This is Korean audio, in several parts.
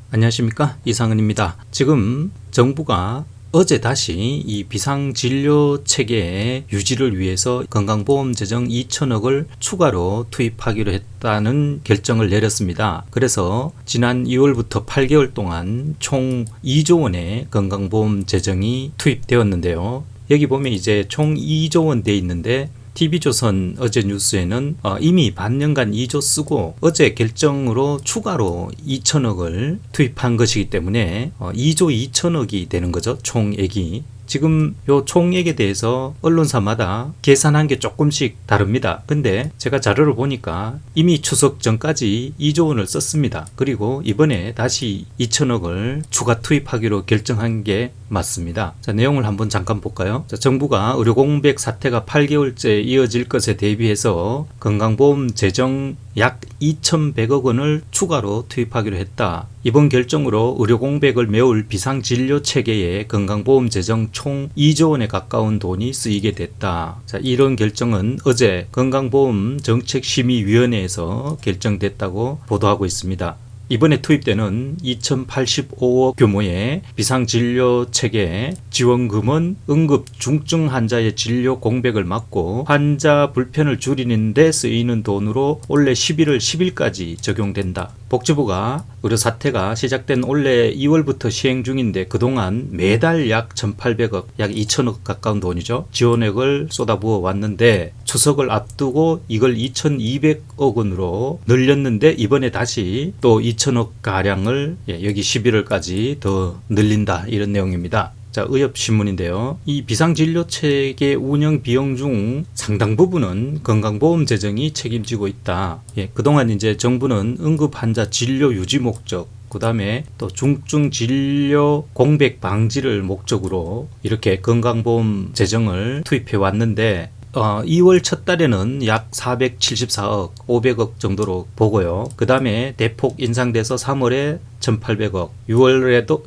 안녕하십니까, 이상은입니다. 지금 정부가 어제 다시 이 비상진료 체계 유지를 위해서 건강보험 재정 2천억을 추가로 투입하기로 했다는 결정을 내렸습니다. 그래서 지난 2월부터 8개월 동안 총 2조 원의 건강보험 재정이 투입되었는데요. 여기 보면 이제 총 2조 원 돼 있는데 TV조선 어제 뉴스에는 이미 반년간 2조 쓰고 어제 결정으로 추가로 2천억을 투입한 것이기 때문에 2조 2천억이 되는 거죠. 총액이. 지금 요 총액에 대해서 언론사마다 계산한 게 조금씩 다릅니다. 근데 제가 자료를 보니까 이미 추석 전까지 2조 원을 썼습니다. 그리고 이번에 다시 2천억을 추가 투입하기로 결정한 게 맞습니다. 자, 내용을 한번 잠깐 볼까요? 자, 정부가 의료 공백 사태가 8개월째 이어질 것에 대비해서 건강보험 재정 약 2,100억 원을 추가로 투입하기로 했다. 이번 결정으로 의료 공백을 메울 비상진료 체계에 건강보험 재정 총 2조 원에 가까운 돈이 쓰이게 됐다. 자, 이런 결정은 어제 건강보험 정책심의위원회에서 결정됐다고 보도하고 있습니다. 이번에 투입되는 2,085억 규모의 비상진료 체계 지원금은 응급 중증 환자의 진료 공백을 막고 환자 불편을 줄이는 데 쓰이는 돈으로 올해 11월 10일까지 적용된다. 복지부가 의료 사태가 시작된 올해 2월부터 시행 중인데 그동안 매달 약 1,800억, 약 2천억 가까운 돈이죠. 지원액을 쏟아부어 왔는데 추석을 앞두고 이걸 2,200억 원으로 늘렸는데 이번에 다시 또 2천억 가량을 여기 11월까지 더 늘린다, 이런 내용입니다. 자, 의협신문인데요. 이 비상진료체계 운영 비용 중 상당 부분은 건강보험 재정이 책임지고 있다. 그동안 이제 정부는 응급 환자 진료 유지 목적, 그 다음에 또 중증 진료 공백 방지를 목적으로 이렇게 건강보험 재정을 투입해 왔는데 2월 첫 달에는 약 474억, 500억 정도로 보고요. 그 다음에 대폭 인상돼서 3월에 1,800억, 6월에도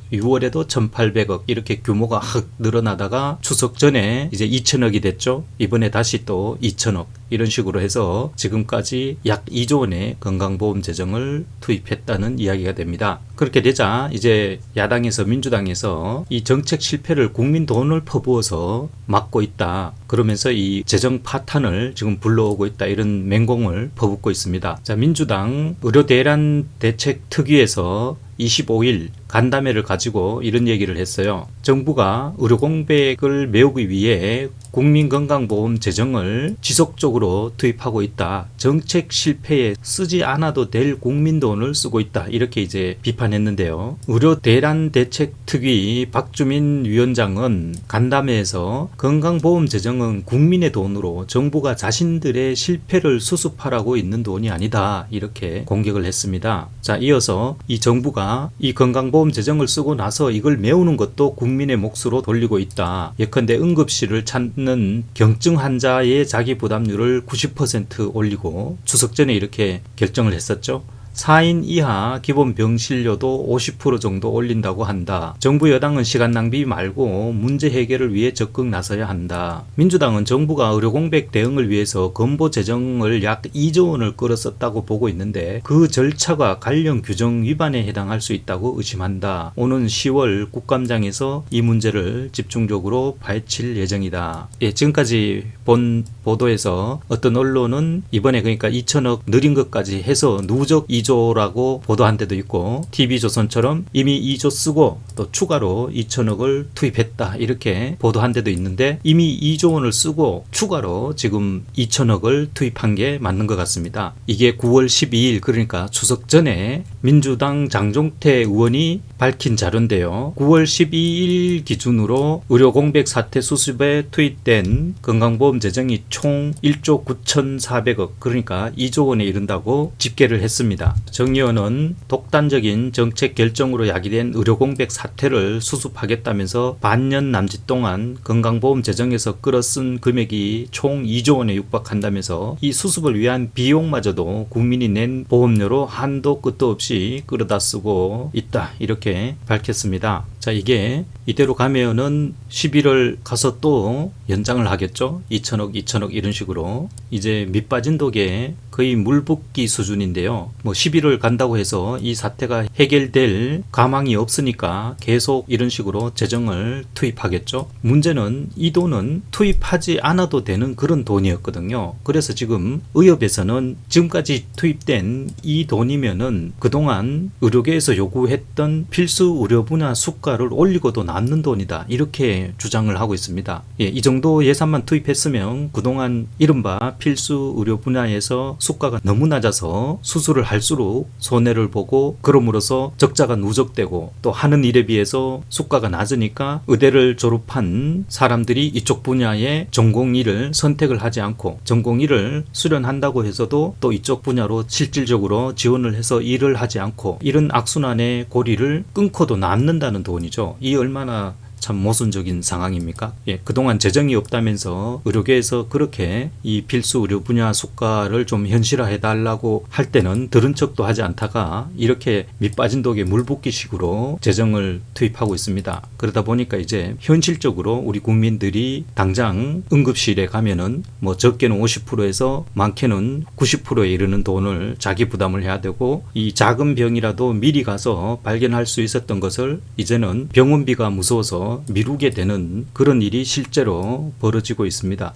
1,800억 이렇게 규모가 확 늘어나다가 추석 전에 이제 2천억이 됐죠. 이번에 다시 또 2천억 이런 식으로 해서 지금까지 약 2조 원의 건강보험 재정을 투입했다는 이야기가 됩니다. 그렇게 되자 이제 야당에서 민주당에서 이 정책 실패를 국민 돈을 퍼부어서 막고 있다. 그러면서 이 재정 파탄을 지금 불러오고 있다, 이런 맹공을 퍼붓고 있습니다. 자, 민주당 의료대란 대책특위에서 25일 간담회를 가지고 이런 얘기를 했어요. 정부가 의료 공백을 메우기 위해 국민건강보험 재정을 지속적으로 투입하고 있다. 정책 실패에 쓰지 않아도 될 국민 돈을 쓰고 있다. 이렇게 이제 비판했는데요. 의료 대란 대책특위 박주민 위원장은 간담회에서 건강보험 재정은 국민의 돈으로 정부가 자신들의 실패를 수습하라고 있는 돈이 아니다, 이렇게 공격을 했습니다. 자, 이어서 이 정부가 이 건강보험 재정을 쓰고 나서 이걸 메우는 것도 국민의 몫으로 돌리고 있다. 예컨대 응급실을 찾는 경증 환자의 자기 부담률을 90% 올리고 추석 전에 이렇게 결정을 했었죠. 4인 이하 기본 병실료도 50% 정도 올린다고 한다. 정부 여당은 시간 낭비 말고 문제 해결을 위해 적극 나서야 한다. 민주당은 정부가 의료 공백 대응을 위해서 건보 재정을 약 2조 원을 끌어썼다고 보고 있는데 그 절차가 관련 규정 위반에 해당할 수 있다고 의심한다. 오는 10월 국감장에서 이 문제를 집중적으로 파헤칠 예정이다. 지금까지 본 보도에서 어떤 언론은 이번에 그러니까 2천억 늘린 것까지 해서 누적 2조라고 보도한 데도 있고, TV조선처럼 이미 2조 쓰고 또 추가로 2천억을 투입했다, 이렇게 보도한 데도 있는데 이미 2조 원을 쓰고 추가로 지금 2천억을 투입한 게 맞는 것 같습니다. 이게 9월 12일 그러니까 추석 전에 민주당 장종태 의원이 밝힌 자료인데요. 9월 12일 기준으로 의료 공백 사태 수습에 투입된 건강보험 재정이 총 1조 9,400억, 그러니까 2조 원에 이른다고 집계를 했습니다. 정 의원은 독단적인 정책 결정으로 야기된 의료 공백 사태를 수습하겠다면서 반년 남짓 동안 건강보험 재정에서 끌어쓴 금액이 총 2조 원에 육박한다면서 이 수습을 위한 비용마저도 국민이 낸 보험료로 한도 끝도 없이 끌어다 쓰고 있다, 이렇게 밝혔습니다. 자, 이게 이대로 가면은 11월 가서 또 연장을 하겠죠. 2천억 이런 식으로 이제 밑 빠진 독에 거의 물 붓기 수준인데요. 뭐 시비를 간다고 해서 이 사태가 해결될 가망이 없으니까 계속 이런 식으로 재정을 투입하겠죠. 문제는 이 돈은 투입하지 않아도 되는 그런 돈이었거든요. 그래서 지금 의협에서는 지금까지 투입된 이 돈이면은 그동안 의료계에서 요구했던 필수 의료 분야 수가를 올리고도 남는 돈이다, 이렇게 주장을 하고 있습니다. 이 정도 예산만 투입했으면 그동안 이른바 필수 의료 분야에서 수가가 너무 낮아서 수술을 할수록 손해를 보고 그럼으로써 적자가 누적되고 또 하는 일에 비해서 수가가 낮으니까 의대를 졸업한 사람들이 이쪽 분야의 전공의를 선택을 하지 않고 전공의를 수련한다고 해서도 또 이쪽 분야로 실질적으로 지원을 해서 일을 하지 않고 이런 악순환의 고리를 끊고도 남는다는 돈이죠. 이 얼마나 참 모순적인 상황입니까? 그동안 재정이 없다면서 의료계에서 그렇게 이 필수 의료 분야 수가를 좀 현실화해달라고 할 때는 들은 척도 하지 않다가 이렇게 밑빠진 독에 물 붓기식으로 재정을 투입하고 있습니다. 그러다 보니까 이제 현실적으로 우리 국민들이 당장 응급실에 가면은 뭐 적게는 50%에서 많게는 90%에 이르는 돈을 자기 부담을 해야 되고, 이 작은 병이라도 미리 가서 발견할 수 있었던 것을 이제는 병원비가 무서워서 미루게 되는 그런 일이 실제로 벌어지고 있습니다.